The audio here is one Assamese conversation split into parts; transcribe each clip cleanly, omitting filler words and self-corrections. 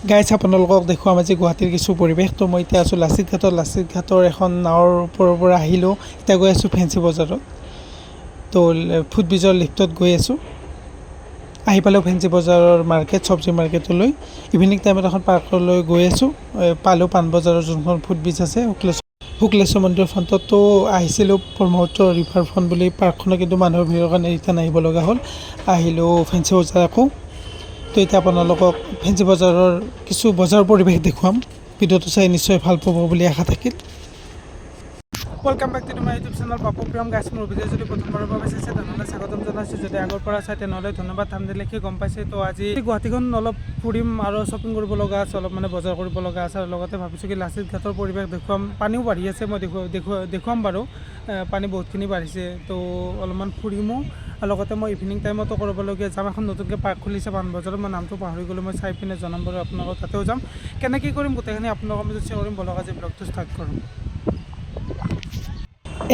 গাইজ আপোনালোকক দেখুৱাম আজি গুৱাহাটীৰ কিছু পৰিৱেশ। তো মই এতিয়া আছোঁ লাচিত ঘাটৰ এখন নাৱৰ ওপৰৰ পৰা আহিলোঁ। এতিয়া গৈ আছোঁ ফেঞ্চি বজাৰত। তো ফুটব্ৰিজৰ লিফ্টত গৈ আছোঁ। আহি পালেও ফেঞ্চি বজাৰৰ মাৰ্কেট, চব্জি মাৰ্কেটলৈ। ইভিনিং টাইমত এখন পাৰ্কলৈ গৈ আছোঁ। পালোঁ পাণবজাৰৰ যোনখন ফুটব্ৰিজ আছে শুক্লেশ্বৰ মন্দিৰৰ ফ্ৰণ্টত। তো আহিছিলোঁ ব্ৰহ্মপুত্ৰ ৰিভাৰ ফ্ৰণ্ট বুলি পাৰ্কখনত, কিন্তু মানুহৰ ভিৰৰ কাৰণে ৰিটাৰ্ণ আহিব লগা হ'ল। আহিলোঁ ফেঞ্চি বজাৰ আকৌ। তো এতিয়া আপোনালোকক ফেঞ্চি বজাৰৰ কিছু বজাৰৰ পৰিৱেশ দেখুৱাম। ভিডিঅ'টো চাই নিশ্চয় ভাল পাব বুলি আশা থাকিল। Welcome back to my YouTube channel Papu Priyam. Guys, মোৰ ভিডিঅ' যদি প্ৰথমবাৰৰ বাবে চাইছে তেনেহ'লে স্বাগতম জনাইছোঁ। যদি আগৰ পৰা চাই তেনেহ'লে ধন্যবাদ। থাম্বনেইল দেখি গম পাইছে। তো আজি গুৱাহাটীখন অলপ ফুৰিম আৰু শ্বপিং কৰিব লগা আছে, অলপ মানে বজাৰ কৰিব লগা আছে। আৰু লগতে ভাবিছোঁ কি লাচিত ঘাটৰ পৰিৱেশ দেখুৱাম। পানীও বাঢ়ি আছে, মই দেখুৱাম বাৰু। পানী বহুতখিনি বাঢ়িছে, তো অলপমান ফুৰিমো। আৰু লগতে মই ইভিনিং টাইমতো কৰিবলগীয়া যাম। এখন নতুনকৈ পাৰ্ক খুলিছে পাণবজাৰত, মই নামটো পাহৰি গ'লোঁ। মই চাই পিনে জনাম বাৰু আপোনালোকক। তাতেও যাম। কেনেকৈ কৰিম গোটেইখিনি আপোনালোকৰ মাজত শ্বেয়াৰ কৰিম। বলক আজি ব্লগটো ষ্টাৰ্ট কৰোঁ।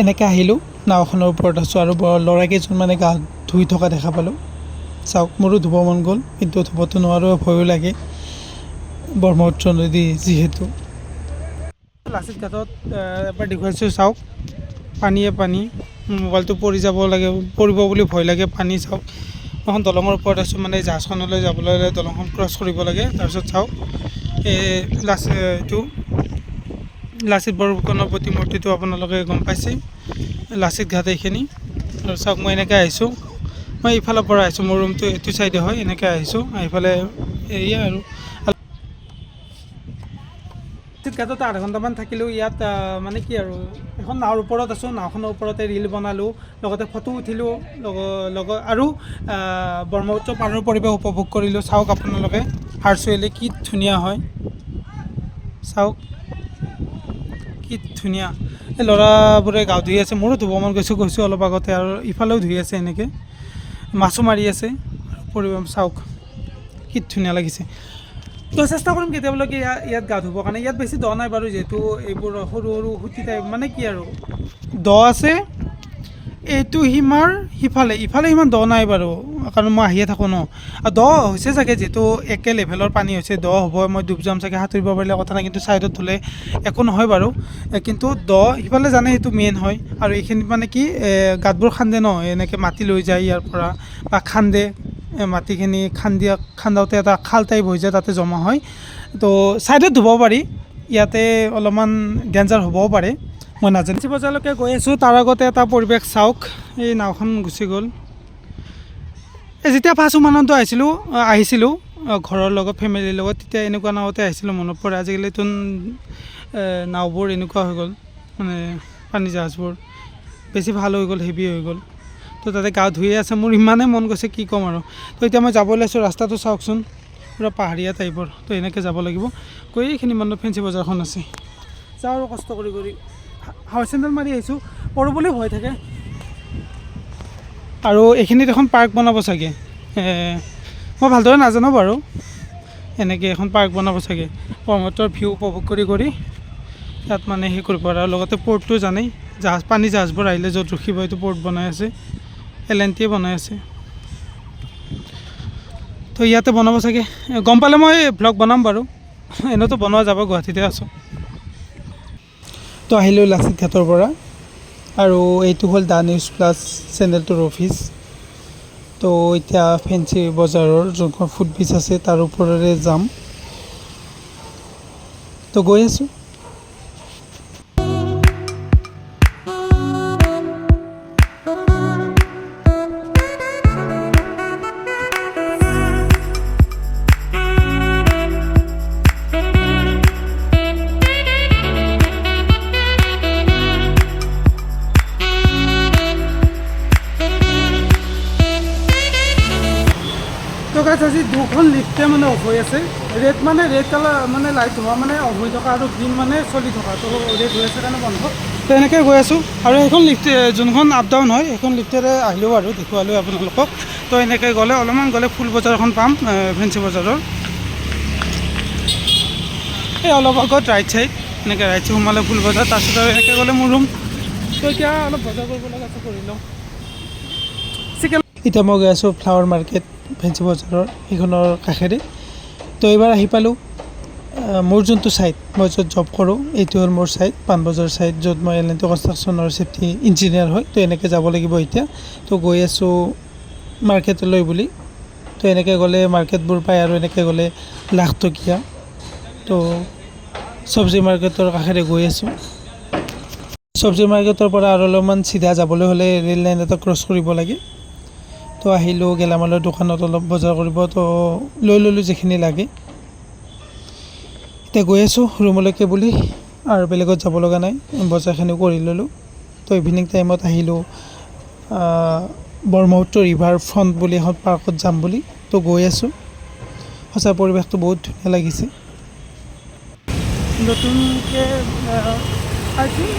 এনেকৈ আহিলোঁ, নাওখনৰ ওপৰত আছোঁ আৰু ল'ৰাকেইজনমানে গা ধুই থকা দেখা পালোঁ। চাওক, মোৰো ধুব মন গ'ল, কিন্তু ধুবতো নোৱাৰোঁ, ভয়ো লাগে, ব্ৰহ্মপুত্ৰ নদী যিহেতু। লাচিত ঘাটত এবাৰ দেখুৱাইছোঁ, চাওক পানীয়ে পানী। মোবাইলটো পৰিব বুলি ভয় লাগে। পানী চাওক, এখন দলঙৰ ওপৰত আছোঁ, মানে জাহাজখনলৈ যাবলৈ হ'লে দলংখন ক্ৰছ কৰিব লাগে। তাৰপিছত চাওক এইটো লাচিত বৰফুকনৰ প্ৰতিমূৰ্তিটো আপোনালোকে গম পাইছে, লাচিত ঘাট এইখিনি। আৰু চাওক, মই এনেকৈ আহিছোঁ, মই ইফালৰ পৰা আহিছোঁ, মোৰ ৰুমটো এইটো চাইডে হয়। এনেকৈ আহিছোঁ, আহি পেলাই এয়া আৰু লাচিত ঘাটত আধা ঘণ্টামান থাকিলোঁ। ইয়াত মানে কি আৰু এখন নাৱৰ ওপৰত আছোঁ, নাওখনৰ ওপৰতে ৰীল বনালোঁ, লগতে ফটো উঠিলোঁ, আৰু ব্ৰহ্মপুত্ৰ পাৰৰ পৰিৱেশ উপভোগ কৰিলোঁ। চাওক আপোনালোকে ভাৰ্চুৱেলি কি ধুনীয়া হয়, চাওক কি ধুনীয়া। এই ল'ৰাবোৰে গা ধুই আছে, মোৰো ধুব মন গৈছোঁ অলপ আগতে। আৰু ইফালেও ধুই আছে, এনেকৈ মাছো মাৰি আছে। পৰিৱেশ চাওক কি ধুনীয়া লাগিছে। তো চেষ্টা কৰিম কেতিয়াবালৈকে ইয়াত গা ধুবৰ কাৰণে। ইয়াত বেছি দ নাই বাৰু, যিহেতু এইবোৰ সৰু সৰু সুঁতি টাইপ, মানে কি আৰু দ আছে। এইটো সীমাৰ ইফালে ইমান দ নাই বাৰু, কাৰণ মই আহিয়ে থাকোঁ ন। আৰু দ হৈছে চাগে, যিহেতু একে লেভেলৰ পানী হৈছে, দ হ'ব। মই ডুব যাম চাগে, সাঁতুৰিব পাৰিলে কথা নাই, কিন্তু ছাইডত ধুলে একো নহয় বাৰু। কিন্তু দ সিফালে জানে, সেইটো মেইন হয়। আৰু এইখিনিত মানে কি গাঁতবোৰ খান্দে ন, এনেকৈ মাটি লৈ যায় ইয়াৰ পৰা, বা খান্দে মাটিখিনি খান্দোতে এটা খাল টাইপ হৈ যায়, তাতে জমা হয়। তো ছাইডত ধুব পাৰি, ইয়াতে অলপমান ডেঞ্জাৰ হ'বও পাৰে, মই নাজানো। ফেঞ্চি বজাৰলৈকে গৈ আছোঁ। তাৰ আগতে এটা পৰিৱেশ চাওক, এই নাওখন গুচি গ'ল। যেতিয়া ফাৰ্ষ্ট উমানন্দ আহিছিলোঁ ঘৰৰ লগত, ফেমিলিৰ লগত, তেতিয়া এনেকুৱা নাৱতে আহিছিলোঁ, মনত পৰে। আজিকালিতো নাওবোৰ এনেকুৱা হৈ গ'ল, মানে পানী জাহাজবোৰ বেছি ভাল হৈ গ'ল, হেভি হৈ গ'ল। তো তাতে গা ধুয়ে আছে, মোৰ ইমানেই মন গৈছে, কি ক'ম আৰু। তো এতিয়া মই যাব ওলাইছোঁ, ৰাস্তাটো চাওকচোন পূৰা পাহাৰীয়া টাইপৰ। তো এনেকৈ যাব লাগিব। গৈ এইখিনি মানত ফেঞ্চি বজাৰখন আছে, যাওঁ আৰু কষ্ট কৰি হাৱাই চেণ্ডেল মাৰি আহিছোঁ, পৰোঁ বুলি ভয় থাকে। আৰু এইখিনিত এখন পাৰ্ক বনাব চাগে, মই ভালদৰে নাজানো বাৰু। এনেকৈ এখন পাৰ্ক বনাব চাগে, ব্ৰহ্মপুত্ৰৰ ভিউ উপভোগ কৰি ইয়াত মানে সেই কৰিব। আৰু লগতে পৰ্টটো জানেই, পানী জাহাজবোৰ আহিলে য'ত ৰখিব, এইটো পৰ্ট বনাই আছে, L&T বনাই আছে। তো ইয়াতে বনাব চাগে, গম পালে মই ভ্লগ বনাম বাৰু। এনেওতো বনোৱা যাব, গুৱাহাটীতে আছোঁ। তো আহিলোঁ লাচিত ঘাটৰ পৰা, আৰু এইটো হ'ল দ্য নিউজ প্লাছ চেনেলটোৰ অফিচ। তো এতিয়া ফেঞ্চি বজাৰৰ যোনখন ফুটব্ৰিজ আছে, তাৰ ওপৰেৰে যাম। তো গৈ আছোঁ। আজি দুখন লিফ্টে মানে অফ হৈ আছে। ৰেড কালাৰ মানে লাইট হোৱা মানে অফ হৈ থকা, আৰু গ্ৰীণ মানে চলি থকা। তো ৰেড হৈ আছে কাৰণে বন্ধ। তো এনেকৈ গৈ আছোঁ। আৰু সেইখন লিফ্ট যোনখন আপ ডাউন হয়, সেইখন লিফ্টেৰে আহিলেও আৰু দেখুৱালোঁ আপোনালোকক। তো এনেকৈ অলপমান গ'লে ফুল বজাৰখন পাম, ফেঞ্চি বজাৰৰ। এই অলপ আগত ৰাইট চাইড, এনেকৈ ৰাইট চাইড সোমালে ফুল বজাৰ, তাৰপিছত আৰু এনেকৈ গ'লে মোৰ ৰুম। তো এতিয়া অলপ বজাৰ কৰিব লগা আছে, কৰি লওঁ। এতিয়া মই গৈ আছোঁ ফ্লাৱাৰ মাৰ্কেট, ফেঞ্চি বজাৰৰ সেইখনৰ কাষেৰে। তো এইবাৰ আহি পালোঁ মোৰ যোনটো ছাইট মই য'ত জব কৰোঁ এইটো হ'ল মোৰ ছাইট পাণবজাৰ ছাইট য'ত মই এল&টি কনষ্ট্ৰাকশ্যনৰ চেফটি ইঞ্জিনিয়াৰ হয়। তো এনেকৈ যাব লাগিব এতিয়া। তো গৈ আছোঁ মাৰ্কেটলৈ বুলি। তো এনেকৈ গ'লে মাৰ্কেটবোৰ পায় আৰু এনেকৈ গ'লে লাখটকীয়া। তো চব্জি মাৰ্কেটৰ কাষেৰে গৈ আছোঁ। চব্জি মাৰ্কেটৰ পৰা আৰু অলপমান চিধা যাবলৈ হ'লে ৰেল লাইন এটা ক্ৰছ কৰিব লাগে। তো আহিলোঁ গেলামালৰ দোকানত অলপ বজাৰ কৰিব। তো লৈ ল'লোঁ যিখিনি লাগে। এতিয়া গৈ আছোঁ ৰুমলৈকে বুলি আৰু বেলেগত যাব লগা নাই, বজাৰখিনিও কৰি ল'লোঁ। তো ইভিনিং টাইমত আহিলোঁ ব্ৰহ্মপুত্ৰ ৰিভাৰ ফ্ৰণ্ট বুলি এখন পাৰ্কত যাম বুলি। তো গৈ আছোঁ। সঁচা পৰিৱেশটো বহুত ধুনীয়া লাগিছে। নতুনকৈ আই থিংক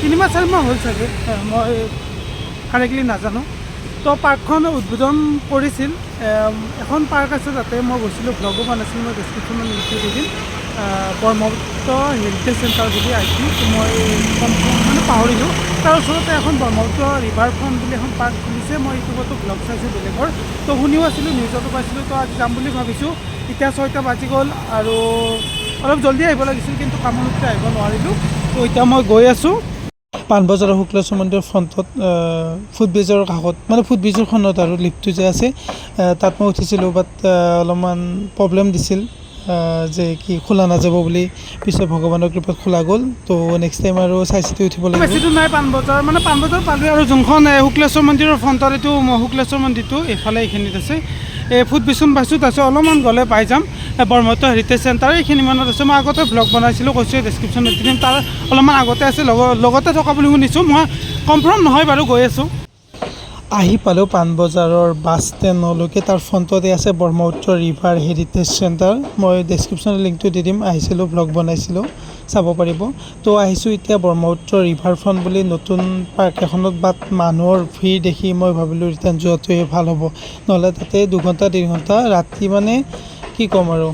3-4 মাহ হ'ল চাগে, মই কাৰেক্টলি নাজানো। তো পাৰ্কখন উদ্বোধন কৰিছিল। এখন পাৰ্ক আছে তাতে মই গৈছিলোঁ, ব্লগো বনাইছিলোঁ, মই ডেছক্ৰিপশ্যনত লিংকটো দি দিম। ব্ৰহ্মপুত্ৰ হেৰিটেজ চেণ্টাৰ বুলি আই থিংক, মই মানে পাহৰিলোঁ। তাৰ ওচৰতে এখন ব্ৰহ্মপুত্ৰ ৰিভাৰ ফ্ৰণ্ট বুলি এখন পাৰ্ক খুলিছে। মই ইউটিউবতো ব্লগ চাইছোঁ বেলেগৰ, তো শুনিও আছিলোঁ, নিউজতো পাইছিলোঁ। তো আজি যাম বুলি ভাবিছোঁ। এতিয়া 6টা বাজি গ'ল আৰু অলপ জল্দি আহিব লাগিছিল, কিন্তু কামৰ সূত্ৰে আহিব নোৱাৰিলোঁ। তো এতিয়া মই গৈ আছোঁ পাণবজাৰৰ শুক্লেশ্বৰ মন্দিৰৰ ফ্ৰণ্টত, ফুটব্ৰিজৰ কাষত, মানে ফুটব্ৰিজৰখনত আৰু লিফ্টটো যে আছে তাত মই উঠিছিলোঁ। বাট অলপমান প্ৰব্লেম দিছিল যে কি খোলা নাযাব বুলি। পিছত ভগৱানৰ কৃপাত খোলা গ'ল। তো নেক্সট টাইম আৰু চাই চিতি উঠিব লাগিব। বেছি দূৰ নাই পাণবজাৰ, মানে পাণবজাৰ পালোঁ আৰু যোনখন শুক্লেশ্বৰ মন্দিৰৰ ফ্ৰণ্টত, এইটো শুক্লেশ্বৰ মন্দিৰটো এইফালে এইখিনিত আছে। এই ফুটব্ৰিজখন পাইছোঁ, তাৰপিছত অলপমান গ'লে পাই যাম ব্ৰহ্মপুত্ৰ হেৰিটেজ চেণ্টাৰ। এইখিনি মানত আছে। মই আগতে ব্লগ বনাইছিলোঁ, কৈছোঁ ডেছক্ৰিপশ্যনত দি দিম। তাৰ অলপমান আগতে আছে, লগতে থকা বুলি শুনিছোঁ। মই কনফাৰ্ম নহয় বাৰু, গৈ আছোঁ। আহি পালোঁ পাণবজাৰৰ বাছ ষ্টেণ্ডলৈকে। তাৰ ফ্ৰণ্টতে আছে ব্ৰহ্মপুত্ৰ ৰিভাৰ হেৰিটেজ চেণ্টাৰ। মই ডেছক্ৰিপশ্যনৰ লিংকটো দি দিম। আহিছিলোঁ, ব্লগ বনাইছিলোঁ, চাব পাৰিব। তো আহিছোঁ এতিয়া ব্ৰহ্মপুত্ৰ ৰিভাৰ ফ্ৰণ্ট বুলি নতুন পাৰ্ক এখনত। বাট মানুহৰ ভিৰ দেখি মই ভাবিলোঁ ৰিটাৰ্ণ যোৱাটোৱে ভাল হ'ব, নহ'লে তাতে 2 ঘণ্টা 3 ঘণ্টা ৰাতি, মানে কি ক'ম আৰু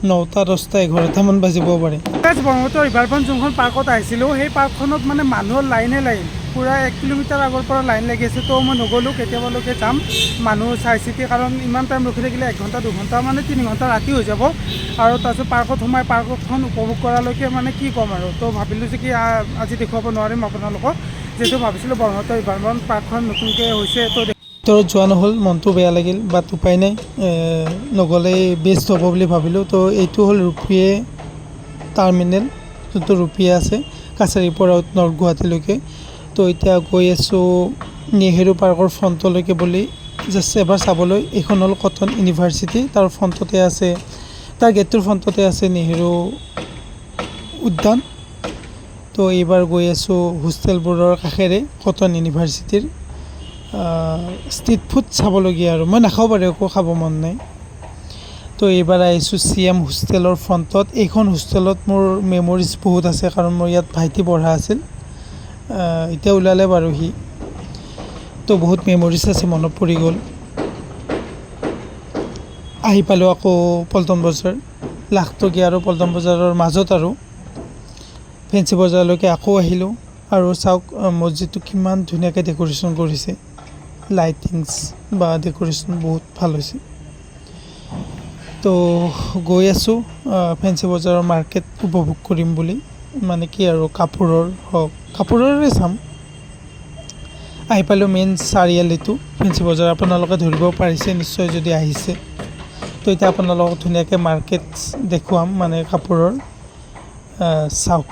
9টা 10টা 11টামান বাজিব পাৰে। ব্ৰহ্মপুত্ৰ ৰিভাৰ ফ্ৰণ্ট যোনখন পাৰ্কত আহিছিলোঁ, সেই পাৰ্কখনত মানে মানুহৰ লাইনে লাইন, পূৰা 1 কিলোমিটাৰ আগৰ পৰা লাইন লাগি আছে। তো মই নগ'লোঁ, কেতিয়াবালৈকে যাম মানুহ চাই চিতি, কাৰণ ইমান টাইম ৰখি থাকিলে 1 ঘণ্টা 2 ঘণ্টা, মানে 3 ঘণ্টা ৰাতি হৈ যাব। আৰু তাৰপিছত পাৰ্কত সোমাই পাৰ্কখন উপভোগ কৰালৈকে মানে কি ক'ম আৰু। তো ভাবিলোঁ যে কি আজি দেখুৱাব নোৱাৰিম আপোনালোকক, যিহেতু ভাবিছিলোঁ ব্ৰহ্মপুত্ৰ ৰিভাৰ ফ্ৰণ্ট পাৰ্কখন নতুনকৈ হৈছে। তো ভিতৰত যোৱা নহ'ল, মনটো বেয়া লাগিল। বাট উপায় নাই, নগ'লেই বেষ্ট হ'ব বুলি ভাবিলোঁ। তো এইটো হ'ল ৰূপীয়ে টাৰ্মিনেল, যোনটো ৰূপীয়ে আছে কাছাৰীৰ পৰা নৰ্থ গুৱাহাটীলৈকে। তো এতিয়া গৈ আছোঁ নেহেৰু পাৰ্কৰ ফ্ৰণ্টলৈকে বুলি, জাষ্ট এবাৰ চাবলৈ। এইখন হ'ল কটন ইউনিভাৰ্চিটি, তাৰ ফ্ৰণ্টতে আছে, তাৰ গেটটোৰ ফ্ৰণ্টতে আছে নেহেৰু উদ্যান। তো এইবাৰ গৈ আছোঁ হোষ্টেলবোৰৰ কাষেৰে কটন ইউনিভাৰ্চিটিৰ। ষ্ট্ৰীট ফুড চাবলগীয়া আৰু, মই নাখাওঁ বাৰু, একো খাব মন নাই। তো এইবাৰ আহিছোঁ CM হোষ্টেলৰ ফ্ৰণ্টত। এইখন হোষ্টেলত মোৰ মেমৰিজ বহুত আছে, কাৰণ মোৰ ইয়াত ভাইটি পঢ়া আছিল। এতিয়া ওলালে বাৰু সি। তো বহুত মেমৰিজ আছে, মনত পৰি গ'ল। আহি পালোঁ আকৌ পল্টন বজাৰ, লাখটকীয়া আৰু পল্টন বজাৰৰ মাজত আৰু ফেঞ্চি বজাৰলৈকে আকৌ আহিলোঁ। আৰু চাওক মছজিদটো কিমান ধুনীয়াকৈ ডেক'ৰেশ্যন কৰিছে, লাইটিংছ বা ডেক'ৰেশ্যন বহুত ভাল হৈছে। তো গৈ আছোঁ ফেঞ্চি বজাৰৰ মাৰ্কেট উপভোগ কৰিম বুলি, মানে কি আৰু কাপোৰৰ হওক, কাপোৰৰে চাম। আহি পালোঁ মেইন চাৰিআলিটো, ফেঞ্চি বজাৰ। আপোনালোকে ধৰিব পাৰিছে নিশ্চয় যদি আহিছে। তো এতিয়া আপোনালোকক ধুনীয়াকৈ মাৰ্কেট দেখুৱাম, মানে কাপোৰৰ। চাওক।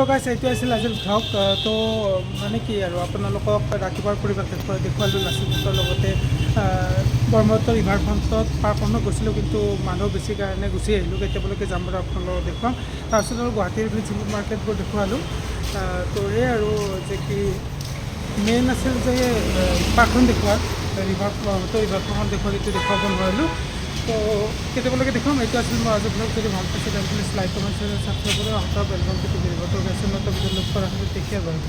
গাইছ এইটো আছিল আজিৰ ভ্লগ তো মানে কি আৰু আপোনালোকক ৰাতিপুৱাৰ পৰিৱেশ দেখুৱালোঁ লাচিত গেটৰ লগতে ব্ৰহ্মপুত্ৰ ৰিভাৰ ফ্ৰণ্টত পাৰ্কখনত গৈছিলোঁ কিন্তু মানুহ বেছি কাৰণে গুচি আহিলোঁ কেতিয়ালৈকে যাম বাৰু আপোনালোকক দেখুৱাম তাৰপিছত আৰু গুৱাহাটীৰ ফেঞ্চিং মাৰ্কেটবোৰ দেখুৱালোঁ তো এই আৰু যে কি মেইন আছিল যে পাৰ্কখন দেখুৱাত ব্ৰহ্মপুত্ৰ ৰিভাৰখন দেখুৱাব নোৱাৰিলোঁ তো কেতিয়ালৈকে দেখুৱাম এইটো আছিল মই আজি ব্লগ যদি ভাল পাইছে তেন্তে প্লিজ লাইক কমেণ্ট ছাবস্ক্ৰাইব কৰি অহা বেলকম টু ৰিভাৰটো গেছে মই ভিডিঅ' লগ কৰা দেখি বাৰু